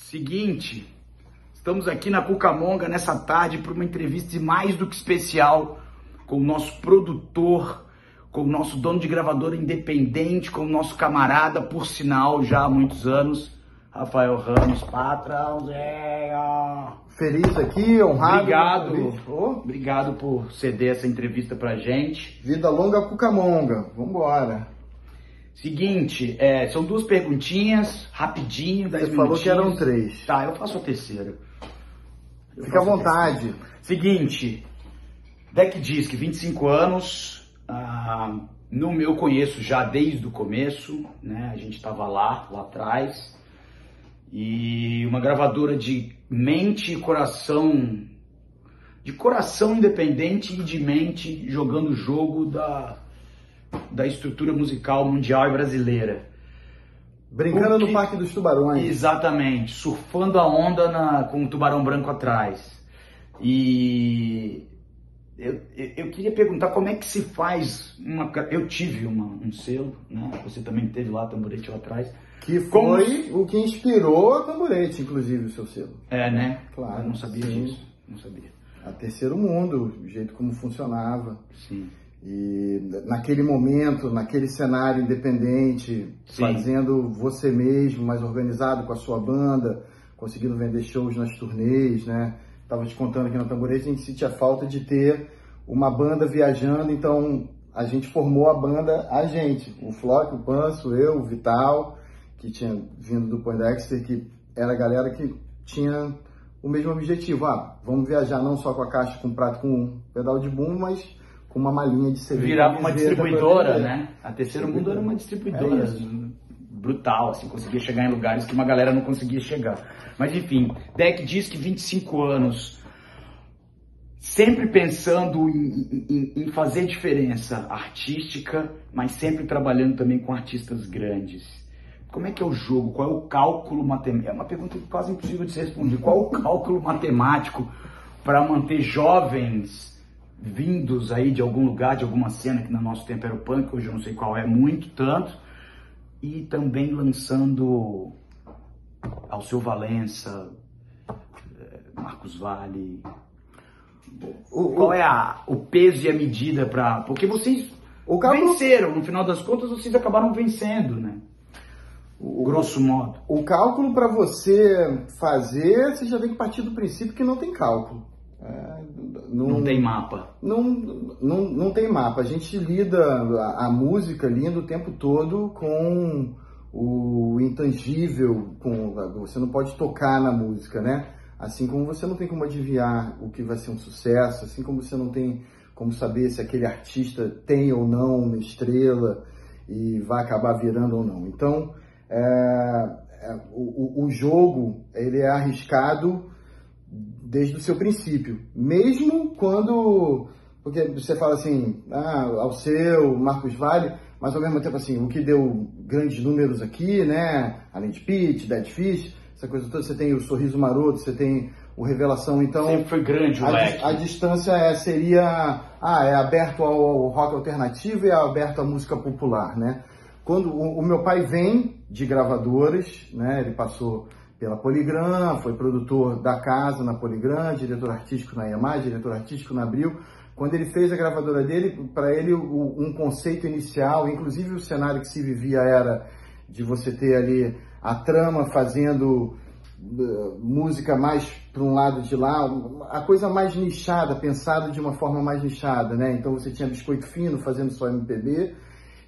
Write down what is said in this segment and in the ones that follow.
Seguinte, estamos aqui na Cucamonga nessa tarde para uma entrevista mais do que especial com o nosso produtor, com o nosso dono de gravadora independente, com o nosso camarada, por sinal, já há muitos anos, Rafael Ramos, patrãozinho. Feliz aqui, honrado. Obrigado por ceder essa entrevista pra gente. Vida longa Cucamonga, vambora. Seguinte, são duas perguntinhas, rapidinho, 10 minutinhos. Você falou que eram 3. Tá, eu faço a terceira. Fica à vontade. Seguinte, Deck Disc, 25 anos, no meu conheço já desde o começo, né? A gente estava lá atrás, e uma gravadora de mente e coração, de coração independente e de mente jogando o jogo da estrutura musical mundial e brasileira. Brincando no Parque dos Tubarões. Exatamente, surfando a onda com o tubarão branco atrás. E eu queria perguntar como é que se faz eu tive um selo, né? Você também teve lá, Tamborete lá atrás. Que foi o que inspirou a Tamborete, inclusive, o seu selo. Né? Claro. Eu não sabia disso, não sabia. A Terceiro Mundo, o jeito como funcionava. Sim. E naquele momento, naquele cenário independente, Sim, fazendo você mesmo, mais organizado com a sua banda, conseguindo vender shows nas turnês, né? Tava te contando aqui na Tamborete, a gente sentia falta de ter uma banda viajando, então a gente formou a banda, o Flock, o Panso, eu, o Vital, que tinha vindo do Poindexter, que era a galera que tinha o mesmo objetivo. Vamos viajar não só com a caixa com prato com um pedal de bumbo, mas com uma malinha de cerveja. Virava uma distribuidora, né? A Terceiro Mundo era uma distribuidora brutal, assim, conseguia chegar em lugares que uma galera não conseguia chegar. Mas enfim, Deck Disc, 25 anos, sempre pensando em fazer diferença artística, mas sempre trabalhando também com artistas grandes. Como é que é o jogo? Qual é o cálculo matemático? É uma pergunta quase impossível de ser respondida. Qual é o cálculo matemático para manter jovens vindos aí de algum lugar, de alguma cena, que no nosso tempo era o punk, hoje eu não sei qual é, tanto, e também lançando Alceu Valença, Marcos Valle? Qual é o peso e a medida para... Porque vocês venceram, no final das contas vocês acabaram vencendo, né? Grosso modo. O cálculo para você fazer, você já tem que partir do princípio que não tem cálculo. Não tem mapa. Não tem mapa. A gente lida, a música lida o tempo todo com o intangível, você não pode tocar na música, né? Assim como você não tem como adivinhar o que vai ser um sucesso, assim como você não tem como saber se aquele artista tem ou não uma estrela e vai acabar virando ou não. Então, o jogo, ele é arriscado desde o seu princípio, mesmo quando, porque você fala assim, Alceu, Marcos Valle, mas ao mesmo tempo assim, o que deu grandes números aqui, né, além de Pitty, Dead Fish, essa coisa toda, você tem o Sorriso Maroto, você tem o Revelação, então... Sempre foi grande o leque. A distância seria, é aberto ao rock alternativo e é aberto à música popular, né? Quando o meu pai vem de gravadoras, né, ele passou pela Polygram, foi produtor da casa na Polygram, diretor artístico na EMI, diretor artístico na Abril. Quando ele fez a gravadora dele, para ele um conceito inicial, inclusive o cenário que se vivia era de você ter ali a trama fazendo música mais para um lado de lá, a coisa mais nichada, pensada de uma forma mais nichada, né? Então você tinha Biscoito Fino fazendo só MPB,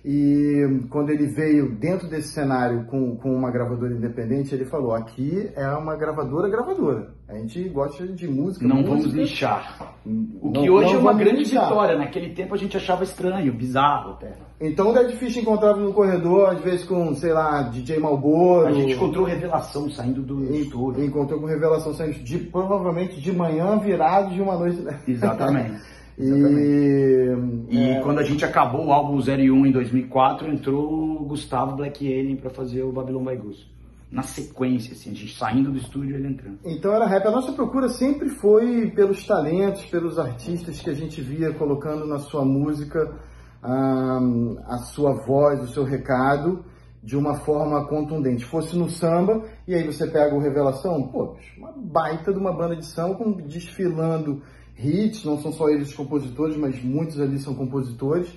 e quando ele veio dentro desse cenário com uma gravadora independente, ele falou, aqui é uma gravadora. A gente gosta de música. Não vamos lixar. O que hoje é uma grande vitória. Naquele tempo a gente achava estranho, bizarro até. Então o Dead Fish encontrava no corredor, às vezes com, sei lá, DJ Malboro. A gente encontrou Revelação saindo do estúdio. Encontrou com Revelação saindo provavelmente de manhã, virado de uma noite. Exatamente. E quando a gente acabou o álbum 01 em 2004, entrou o Gustavo Black Alien para fazer o Babylon by Goose. Na sequência, assim, a gente saindo do estúdio e ele entrando. Então era rap. A nossa procura sempre foi pelos talentos, pelos artistas que a gente via colocando na sua música a sua voz, o seu recado. de uma forma contundente. Fosse no samba, e aí você pega o Revelação, pô, uma baita de uma banda de samba desfilando hits, não são só eles os compositores, mas muitos ali são compositores,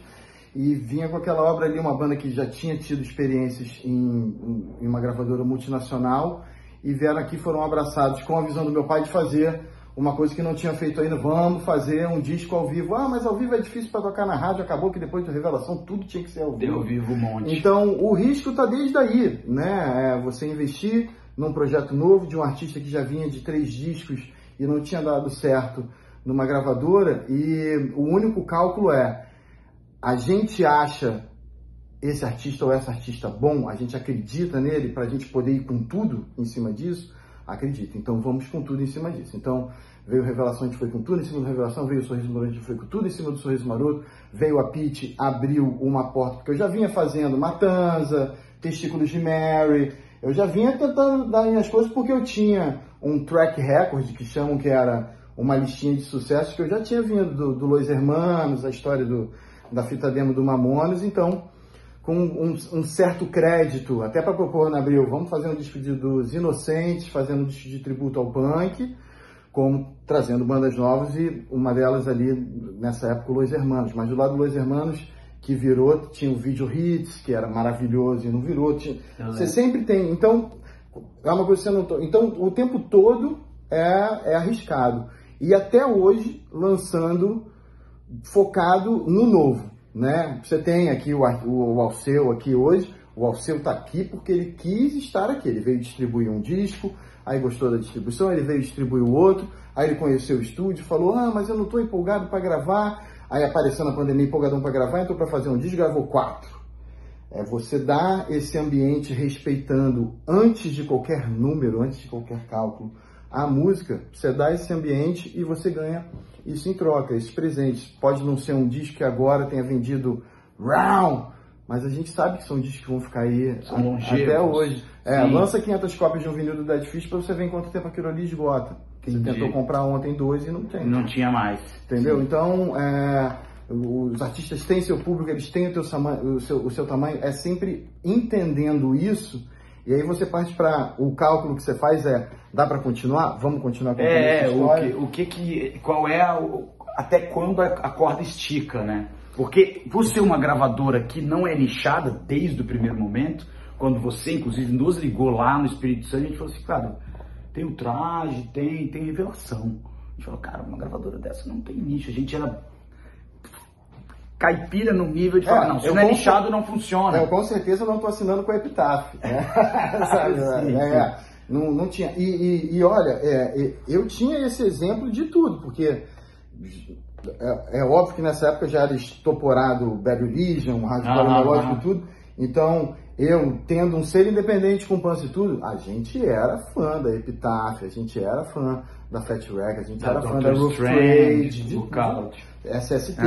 e vinha com aquela obra ali, uma banda que já tinha tido experiências em uma gravadora multinacional, e vieram aqui, foram abraçados com a visão do meu pai de fazer uma coisa que não tinha feito ainda, vamos fazer um disco ao vivo. Ah, mas ao vivo é difícil para tocar na rádio, acabou que depois da Revelação tudo tinha que ser ao vivo. Deu ao vivo um monte. Então, o risco está desde aí, né? Você investir num projeto novo de um artista que já vinha de 3 discos e não tinha dado certo numa gravadora, e o único cálculo é, a gente acha esse artista ou essa artista bom, a gente acredita nele para a gente poder ir com tudo em cima disso? Acredita. Então vamos com tudo em cima disso. Então veio Revelação, a gente foi com tudo em cima do Revelação, veio o Sorriso Maroto, a gente foi com tudo em cima do Sorriso Maroto, veio a Pitty, abriu uma porta, porque eu já vinha fazendo Matanza, Testículos de Mary, eu já vinha tentando dar minhas coisas porque eu tinha um track record, que chamam, que era uma listinha de sucessos, que eu já tinha vindo do Los Hermanos, a história da fita demo do Mamonas, então com um certo crédito, até para propor na Abril, vamos fazer um disco dos Inocentes, fazendo um disco de tributo ao punk, como trazendo bandas novas, e uma delas ali, nessa época, o Los Hermanos. Mas do lado do Los Hermanos, que virou, tinha o Video Hits, que era maravilhoso, e não virou. Você sempre tem. Então, é uma coisa que você não... Então, o tempo todo é arriscado. E até hoje, lançando, focado no novo. Né? Você tem aqui o Alceu aqui hoje, o Alceu está aqui porque ele quis estar aqui, ele veio distribuir um disco, aí gostou da distribuição, ele veio distribuir o outro, aí ele conheceu o estúdio, falou, mas eu não estou empolgado para gravar, aí apareceu na pandemia empolgadão para gravar, então para fazer um disco gravou 4. Você dá esse ambiente respeitando, antes de qualquer número, antes de qualquer cálculo, a música, você dá esse ambiente e você ganha isso em troca, esses presentes. Pode não ser um disco que agora tenha vendido round, mas a gente sabe que são discos que vão ficar aí até hoje. Lança 500 cópias de um vinil do Dead Fish para você ver em quanto tempo aquilo ali esgota. Você tentou comprar ontem 2 e não tem. Não tinha mais. Entendeu? Sim. Então, os artistas têm seu público, eles têm o seu tamanho, é sempre entendendo isso. E aí você parte para o cálculo que você faz dá para continuar? Vamos continuar com essa história? Qual é até quando a corda estica, né? Porque por ser uma gravadora que não é nichada desde o primeiro momento, quando você inclusive nos ligou lá no Espírito Santo, a gente falou assim, cara, tem o Traje, tem Revelação. A gente falou, cara, uma gravadora dessa não tem nicho, a gente era caipira no nível de falar, não, se não é nichado, não funciona. Eu com certeza não estou assinando com a Epitáfio. Não tinha. E olha, eu tinha esse exemplo de tudo, porque é óbvio que nessa época já era estoporado Bad Religion, Hardcore Melódico e tudo. Então, eu tendo um ser independente com Pance e tudo, a gente era fã da Epitáfio, a gente era fã da Fat Wreck, a gente era fã da Rough Trade, de SST,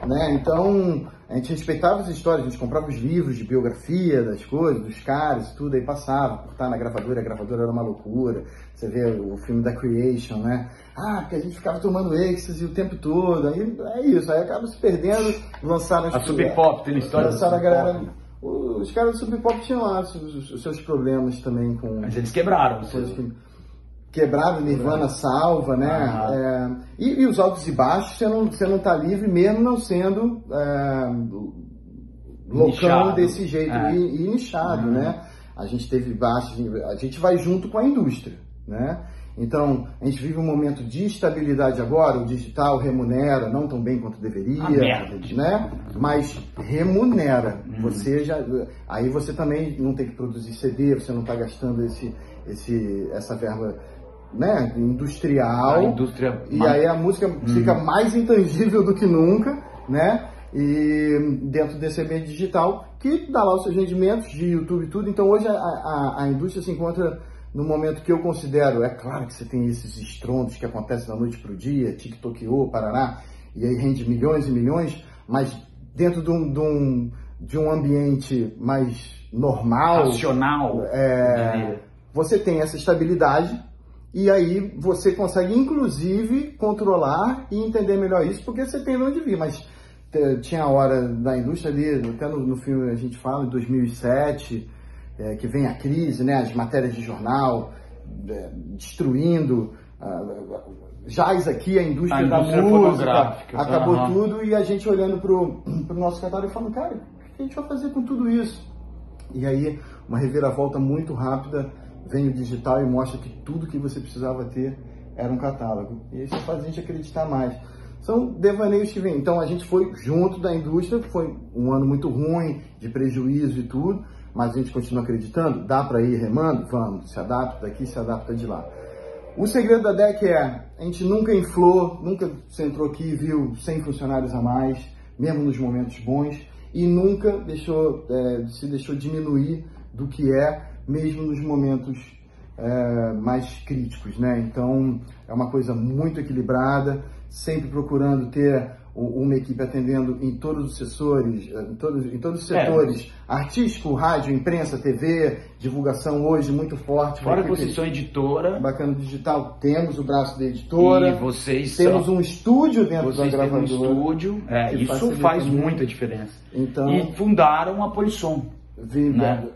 né? Então, a gente respeitava as histórias, a gente comprava os livros de biografia das coisas, dos caras, tudo, aí passava, tá na gravadora, a gravadora era uma loucura. Você vê o filme da Creation, né? Porque a gente ficava tomando êxtase o tempo todo, aí é isso, aí acaba se perdendo, lançaram a Sub Pop, tem história lançaram a galera. Os caras do Sub Pop tinham lá os seus problemas também com... Mas eles quebraram. Quebrado, Nirvana salva, né? E os altos e baixos, você não tá livre, mesmo não sendo loucão desse jeito e nichado, né? A gente teve baixos, a gente vai junto com a indústria, né? Então, a gente vive um momento de estabilidade agora, o digital remunera, não tão bem quanto deveria, né? Mas remunera. Você aí você também não tem que produzir CD, você não está gastando essa verba, né, industrial. E aí a música fica mais intangível do que nunca, né? E dentro desse ambiente digital, que dá lá os seus rendimentos de YouTube e tudo. Então hoje a indústria se encontra no momento que eu considero, é claro que você tem esses estrondos que acontecem da noite para o dia, TikTokio, Paraná, e aí rende milhões e milhões, mas dentro de um ambiente mais normal, racional, você tem essa estabilidade, e aí você consegue inclusive controlar e entender melhor isso, porque você tem de onde vir, mas tinha a hora da indústria ali, até no filme a gente fala, em 2007, que vem a crise, né, as matérias de jornal destruindo, jaz aqui a indústria da música, acabou tudo, e a gente olhando pro nosso catálogo e falando, cara, o que a gente vai fazer com tudo isso? E aí, uma reviravolta muito rápida, vem o digital e mostra que tudo que você precisava ter era um catálogo. E isso faz a gente acreditar mais. São devaneios que vêm. Então a gente foi junto da indústria, foi um ano muito ruim, de prejuízo e tudo, mas a gente continua acreditando, dá para ir remando? Vamos, se adapta daqui, se adapta de lá. O segredo da DEC a gente nunca inflou, nunca você entrou aqui e viu 100 funcionários a mais, mesmo nos momentos bons, e nunca se deixou diminuir do que mesmo nos momentos mais críticos, né? Então, é uma coisa muito equilibrada, sempre procurando ter uma equipe atendendo em todos os setores, em todos os setores, artístico, rádio, imprensa, TV, divulgação hoje muito forte. Fora que vocês são editora. Bacana digital, temos o braço da editora. E vocês temos um estúdio dentro da gravadora. Vocês têm um estúdio, isso faz muita diferença. Então, e fundaram a Polissom. Né?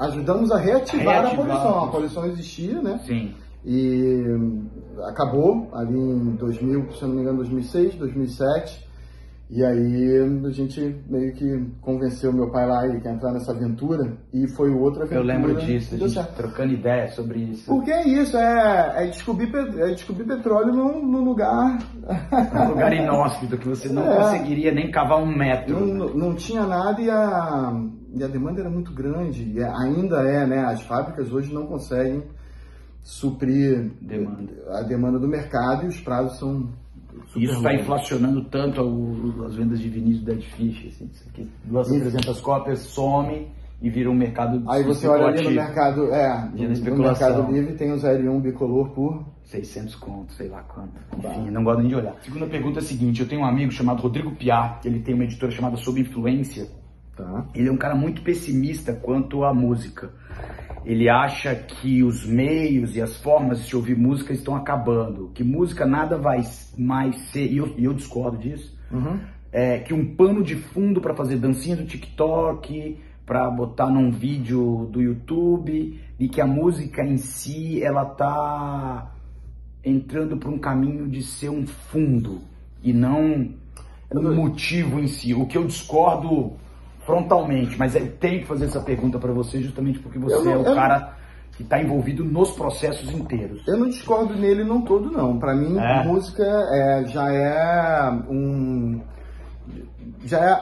Ajudamos a reativar a Polissom. A Polissom existia, né? Sim. E acabou ali em 2000, se eu não me engano, 2006, 2007. E aí a gente meio que convenceu meu pai lá, ele quer entrar nessa aventura, e foi outra aventura. Eu lembro disso, a gente trocando ideia sobre isso. Porque é isso, é descobrir petróleo num lugar... Um lugar inóspito, que você não conseguiria nem cavar 1 metro. Não tinha nada e a demanda era muito grande, e ainda né? As fábricas hoje não conseguem suprir a demanda do mercado e os prazos são super Isso está inflacionando tanto as vendas de vinis do Dead Fish, assim, 200, 300 cópias some e vira um mercado aí você olha ali no mercado, no Mercado Livre tem o 01 bicolor por 600 contos, sei lá quanto. Enfim, não gosto nem de olhar. Segunda pergunta é a seguinte, eu tenho um amigo chamado Rodrigo Piá, ele tem uma editora chamada Sob Influência. Ele é um cara muito pessimista quanto à música. Ele acha que os meios e as formas de se ouvir música estão acabando, que música nada vai mais ser, e eu discordo disso, que um pano de fundo para fazer dancinha do TikTok, para botar num vídeo do YouTube, e que a música em si, ela tá entrando para um caminho de ser um fundo, e não um motivo em si. O que eu discordo frontalmente, mas eu tenho que fazer essa pergunta para você justamente porque você é o cara que está envolvido nos processos inteiros. Eu não discordo nele não todo não. Para mim, música já é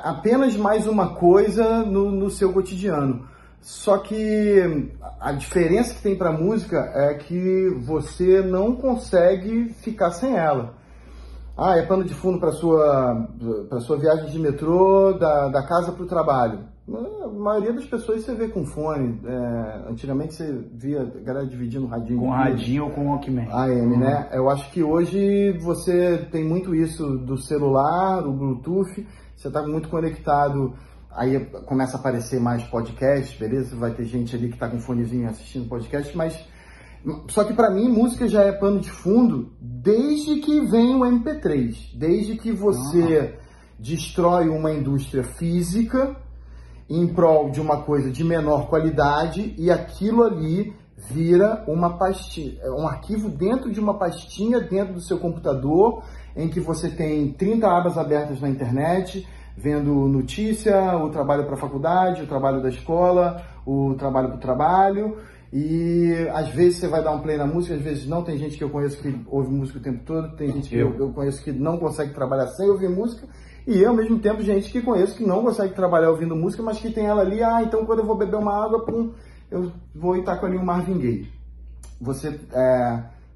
apenas mais uma coisa no seu cotidiano. Só que a diferença que tem para música é que você não consegue ficar sem ela. É pano de fundo para sua viagem de metrô, da casa para o trabalho. A maioria das pessoas você vê com fone. Antigamente você via a galera dividindo radinho. Com radinho ou com Walkman. AM, né? Eu acho que hoje você tem muito isso do celular, do Bluetooth. Você está muito conectado. Aí começa a aparecer mais podcast, beleza? Vai ter gente ali que está com fonezinho assistindo podcast, mas... Só que para mim, música já é pano de fundo desde que vem o MP3. Desde que você destrói uma indústria física em prol de uma coisa de menor qualidade e aquilo ali vira uma pastinha, um arquivo dentro de uma pastinha dentro do seu computador em que você tem 30 abas abertas na internet, vendo notícia, o trabalho para a faculdade, o trabalho da escola, o trabalho para o trabalho. E às vezes você vai dar um play na música, às vezes não. Tem gente que eu conheço que ouve música o tempo todo, tem gente que eu conheço que não consegue trabalhar sem ouvir música, e ao mesmo tempo gente que conheço que não consegue trabalhar ouvindo música, mas que tem ela ali, então quando eu vou beber uma água, eu vou e taco ali um Marvin Gaye. Você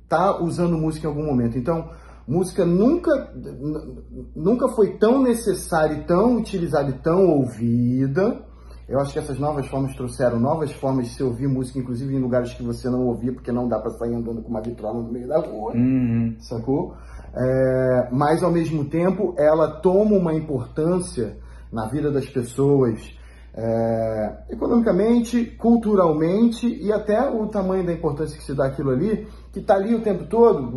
tá usando música em algum momento. Então, música nunca foi tão necessária, tão utilizada e tão ouvida. Eu acho que essas novas formas trouxeram novas formas de se ouvir música, inclusive em lugares que você não ouvia, porque não dá para sair andando com uma vitrola no meio da rua, sacou? Mas, ao mesmo tempo, ela toma uma importância na vida das pessoas, economicamente, culturalmente, e até o tamanho da importância que se dá aquilo ali que está ali o tempo todo,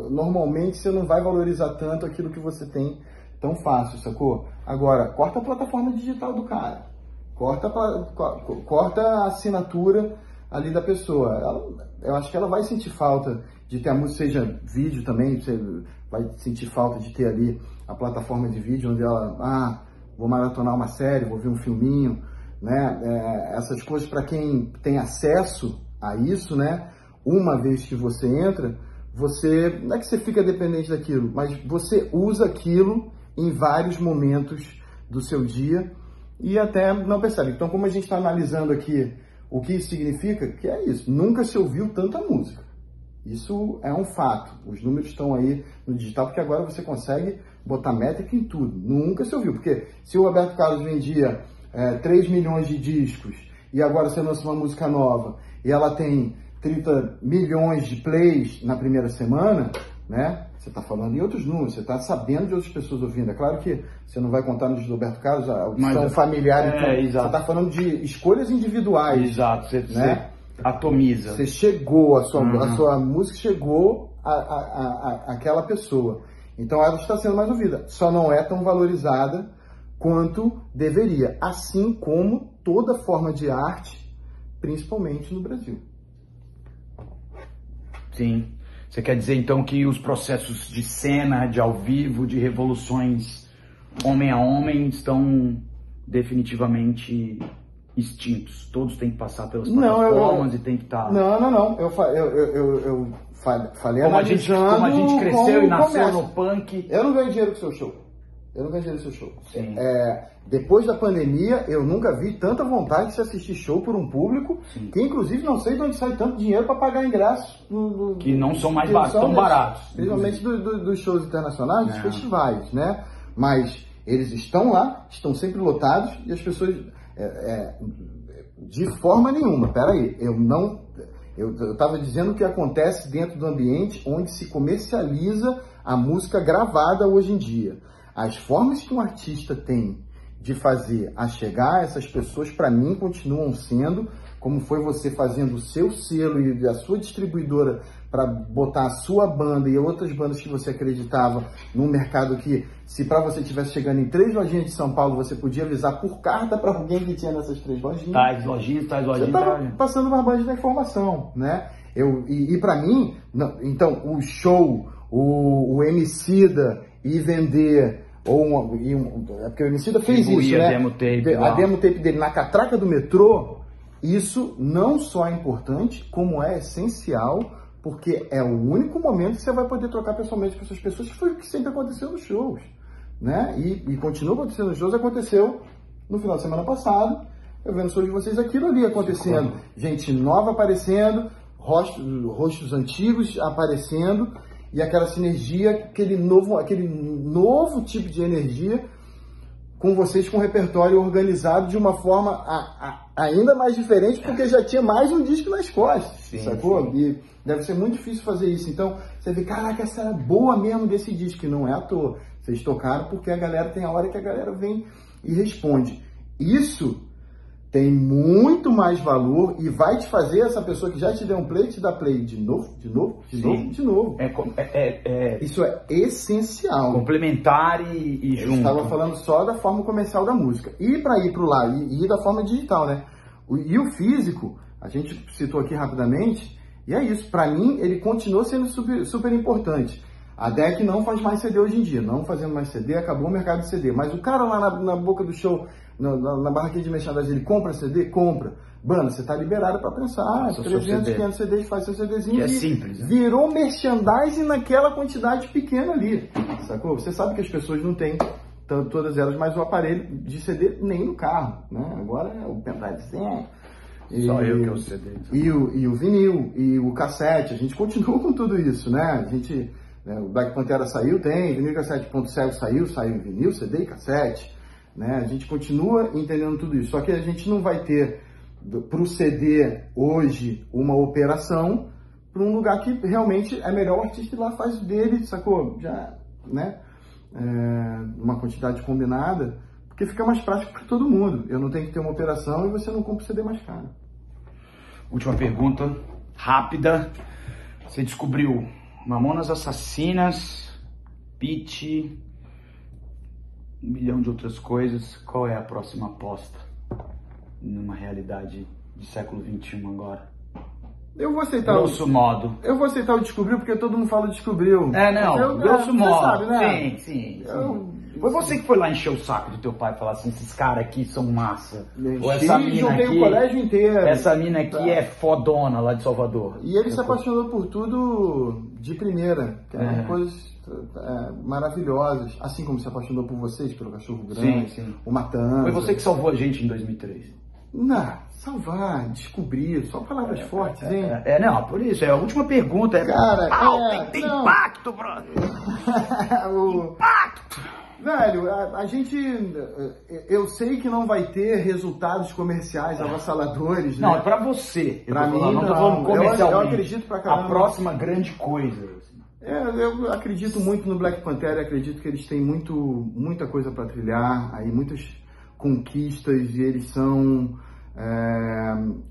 normalmente você não vai valorizar tanto aquilo que você tem tão fácil, sacou? Agora, corta a plataforma digital do cara, corta a assinatura ali da pessoa. Eu acho que ela vai sentir falta de ter a música, seja vídeo também, você vai sentir falta de ter ali a plataforma de vídeo onde ela, vou maratonar uma série, vou ver um filminho, né? Essas coisas para quem tem acesso a isso, né? Uma vez que você entra, não é que você fica dependente daquilo, mas você usa aquilo em vários momentos do seu dia e até não percebe. Então, como a gente está analisando aqui o que isso significa, que é isso, nunca se ouviu tanta música. Isso é um fato. Os números estão aí no digital, porque agora você consegue botar métrica em tudo. Nunca se ouviu, porque se o Roberto Carlos vendia 3 milhões de discos e agora você lança uma música nova e ela tem 30 milhões de plays na primeira semana, né? Você está falando em outros números, você está sabendo de outras pessoas ouvindo. É claro que você não vai contar no de Roberto Carlos a audição familiar, então você está falando de escolhas individuais. Exato, né? Você atomiza. Você chegou, a sua música chegou àquela pessoa. Então ela está sendo mais ouvida, só não é tão valorizada quanto deveria, assim como toda forma de arte, principalmente no Brasil. Sim. Você quer dizer então que os processos de cena, de ao vivo, de revoluções homem a homem estão definitivamente extintos? Todos têm que passar pelas plataformas e tem que estar... Não. Eu falei como a gente cresceu e nasceu no punk. Eu não ganho dinheiro com seu show. Sim. Depois da pandemia, eu nunca vi tanta vontade de se assistir show por um público, sim, que inclusive não sei de onde sai tanto dinheiro para pagar ingressos. Que não são mais tão baratos. Principalmente dos shows internacionais, dos festivais, né? Mas eles estão lá, estão sempre lotados e as pessoas... de forma nenhuma, peraí, eu estava dizendo o que acontece dentro do ambiente onde se comercializa a música gravada hoje em dia. As formas que um artista tem de fazer a chegar a essas pessoas, para mim, continuam sendo, como foi você fazendo o seu selo e a sua distribuidora para botar a sua banda e outras bandas que você acreditava num mercado que, se para você estivesse chegando em 3 lojinhas de São Paulo, você podia avisar por carta para alguém que tinha nessas 3 lojinhas. Tais lojinhas. Você estava passando uma banda da informação, né? E para mim, então, o show, o Emicida e vender... porque o Emicida fez isso, né? A demo tape dele na catraca do metrô, isso não só é importante, como é essencial, porque é o único momento que você vai poder trocar pessoalmente com essas pessoas, que foi o que sempre aconteceu nos shows, né? E continua acontecendo nos shows, aconteceu no final de semana passado, eu vendo o show de vocês, aquilo ali acontecendo, gente nova aparecendo, rostos antigos aparecendo, e aquela sinergia, aquele novo tipo de energia com vocês, com o repertório organizado de uma forma ainda mais diferente, porque já tinha mais um disco nas costas, sim, sacou? Sim. E deve ser muito difícil fazer isso. Então, você vê, caraca, essa era boa mesmo desse disco, e não é à toa. Vocês tocaram porque a galera tem a hora que a galera vem e responde. Isso tem muito mais valor e vai te fazer essa pessoa que já te deu um play, te dar play de novo. Isso é essencial. Complementar e junto. Eu estava falando só da forma comercial da música. E para ir para o lá, e da forma digital, né? E o físico, a gente citou aqui rapidamente, e é isso. Para mim, ele continua sendo super importante. A DEC não faz mais CD hoje em dia, não fazendo mais CD, acabou o mercado de CD. Mas o cara lá na boca do show, na barraquinha de merchandising, ele compra CD? Compra. Banda, você tá liberado para pensar, 300, 500 CDs, faz seu CDzinho. Que é simples, né? Virou merchandising naquela quantidade pequena ali, sacou? Você sabe que as pessoas não têm todas elas, mas o aparelho de CD nem no carro, né? Agora é o pendrivezinho. Só eu que é o CD. E o vinil, e o cassete, a gente continua com tudo isso, né? A gente... O Black Pantera saiu, tem, vinil cassete ponto cego saiu em vinil, CD e cassete, né? A gente continua entendendo tudo isso, só que a gente não vai ter para o CD hoje uma operação para um lugar que realmente é melhor o artista ir lá, faz dele, sacou? Já, né? Uma quantidade combinada, porque fica mais prático para todo mundo. Eu não tenho que ter uma operação e você não compra o CD mais caro. Última pergunta, rápida. Você descobriu Mamonas Assassinas, Pitty, 1 milhão de outras coisas. Qual é a próxima aposta numa realidade de século XXI agora? Eu vou aceitar grosso modo. Eu vou aceitar o descobriu porque todo mundo fala descobriu. Grosso modo. Sabe, né? Sim. Foi você que foi lá encher o saco do teu pai e falar assim, esses caras aqui são massa. Ou essa mina aqui, o colégio inteiro. Essa mina aqui é fodona lá de Salvador. E ele se apaixonou por tudo de primeira. Que eram coisas maravilhosas. Assim como se apaixonou por vocês, pelo Cachorro Grande, sim. o Matanza. Foi você que salvou a gente em 2003. Não, salvar, descobrir, só palavras fortes, hein? Por isso, é a última pergunta. Cara, tem impacto, brother! Impacto! Velho, a gente, eu sei que não vai ter resultados comerciais avassaladores, né? Não, é pra você. Pra mim, não tô falando comercialmente. Eu acredito pra caramba. A próxima grande coisa. Eu acredito muito no Black Panther, acredito que eles têm muita coisa pra trilhar, aí muitas conquistas, e eles são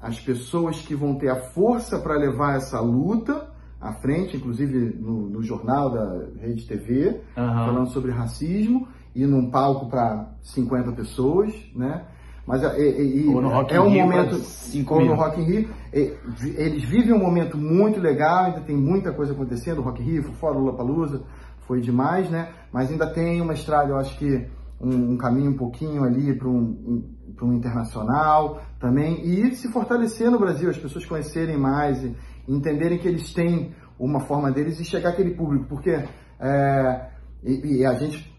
as pessoas que vão ter a força para levar essa luta à frente, inclusive no jornal da Rede TV, falando sobre racismo, e num palco para 50 pessoas, né? Mas ou no Rock in Rio, momento, ou no Rock in Rio, eles vivem um momento muito legal, ainda tem muita coisa acontecendo, o Rock in Rio, fora o Lollapalooza, foi demais, né? Mas ainda tem uma estrada, eu acho que um caminho um pouquinho ali para um internacional também, e se fortalecer no Brasil, as pessoas conhecerem mais e entenderem que eles têm uma forma deles e chegar àquele público, porque a gente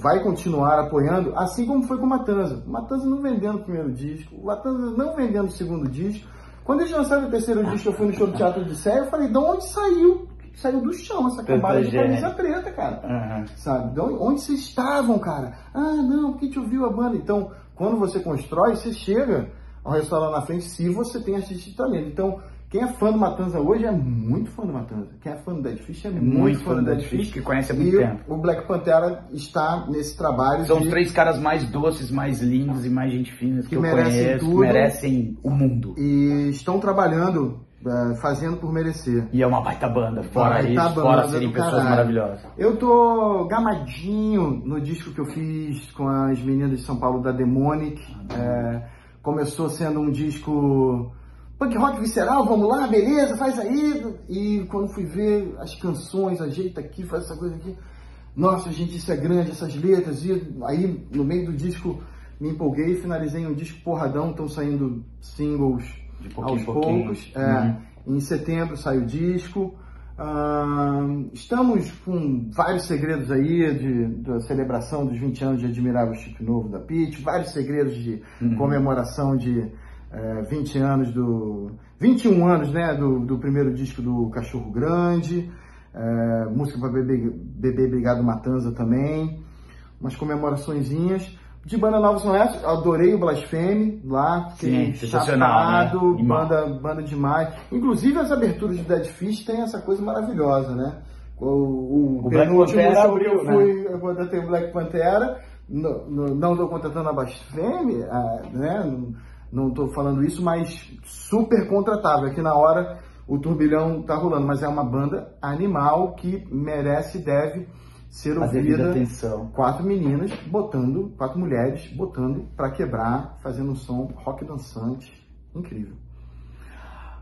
vai continuar apoiando, assim como foi com o Matanza. O Matanza não vendendo o primeiro disco, o Matanza não vendendo o segundo disco. Quando eles lançaram o terceiro disco, eu fui no show do Teatro de Sé, eu falei, de onde saiu? Saiu do chão essa cambada de camisa preta, cara. Sabe? De onde vocês estavam, cara? Ah, não, porque te ouviu a banda. Então, quando você constrói, você chega ao resultado lá na frente, se você tem artista de talento. Então, quem é fã do Matanza hoje é muito fã do Matanza. Quem é fã do Dead Fish é muito fã do Dead Fish, que conhece há muito tempo. O Black Panther está nesse trabalho. São os 3 caras mais doces, mais lindos e mais gente finas que eu merecem conheço, tudo, que merecem o mundo. E estão trabalhando, fazendo por merecer. E é uma baita banda, fora serem pessoas maravilhosas. Eu tô gamadinho no disco que eu fiz com as meninas de São Paulo da Demonic. Começou sendo um disco punk rock visceral, vamos lá, beleza, faz aí. E quando fui ver as canções, ajeita aqui, faz essa coisa aqui. Nossa, gente, isso é grande, essas letras. E aí, no meio do disco, me empolguei e finalizei um disco porradão. Estão saindo singles aos poucos. Em setembro sai o disco. Estamos com vários segredos aí da celebração dos 20 anos de Admirável Chip Novo da Pitty, vários segredos de comemoração de 21 anos, né, do primeiro disco do Cachorro Grande, música para Bebê Obrigado Matanza também, umas comemoraçõezinhas. De banda Nova São Restos, adorei o Blasphemy lá, fiquei chapado, né? Banda demais. Inclusive as aberturas de Dead Fish tem essa coisa maravilhosa, né? O Black Panther abriu, eu contratei o Black Panther, não estou contratando a Blasphemy, né? Não estou falando isso, mas super contratável. Aqui na hora o turbilhão tá rolando, mas é uma banda animal que merece e deve ser ouvida. Atenção. 4 mulheres botando pra quebrar, fazendo um som rock dançante incrível.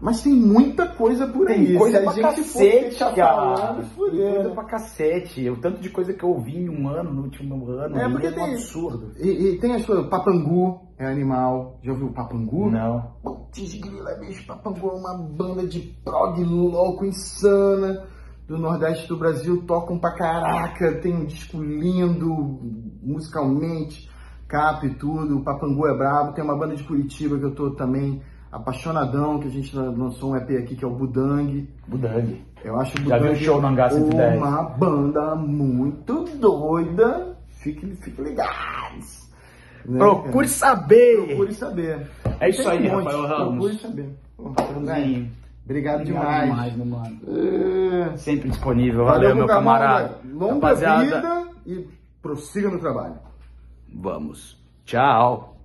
Mas tem muita coisa por aí. Tem coisa pra cacete, cara. Tem coisa pra cacete. O tanto de coisa que eu ouvi em um ano, no último ano, porque é um absurdo. E tem as coisas, Papangu é animal. Já ouviu o Papangu? Não. Putz, grila, bicho, Papangu é uma banda de prog louco, insana, do Nordeste do Brasil, tocam pra caraca, tem um disco lindo, musicalmente, cap e tudo, o Papangu é brabo, tem uma banda de Curitiba que eu tô também apaixonadão, que a gente lançou um EP aqui que é o Budang. Eu acho o Budang já viu o show no Hangar 110? Uma banda muito doida, fique ligados. Né, Procure saber! É isso aí, Rafael Ramos. Procure saber. Obrigado demais. Meu mano. Sempre disponível. Valeu, meu camarada. Longa vida e prossiga no trabalho. Vamos. Tchau.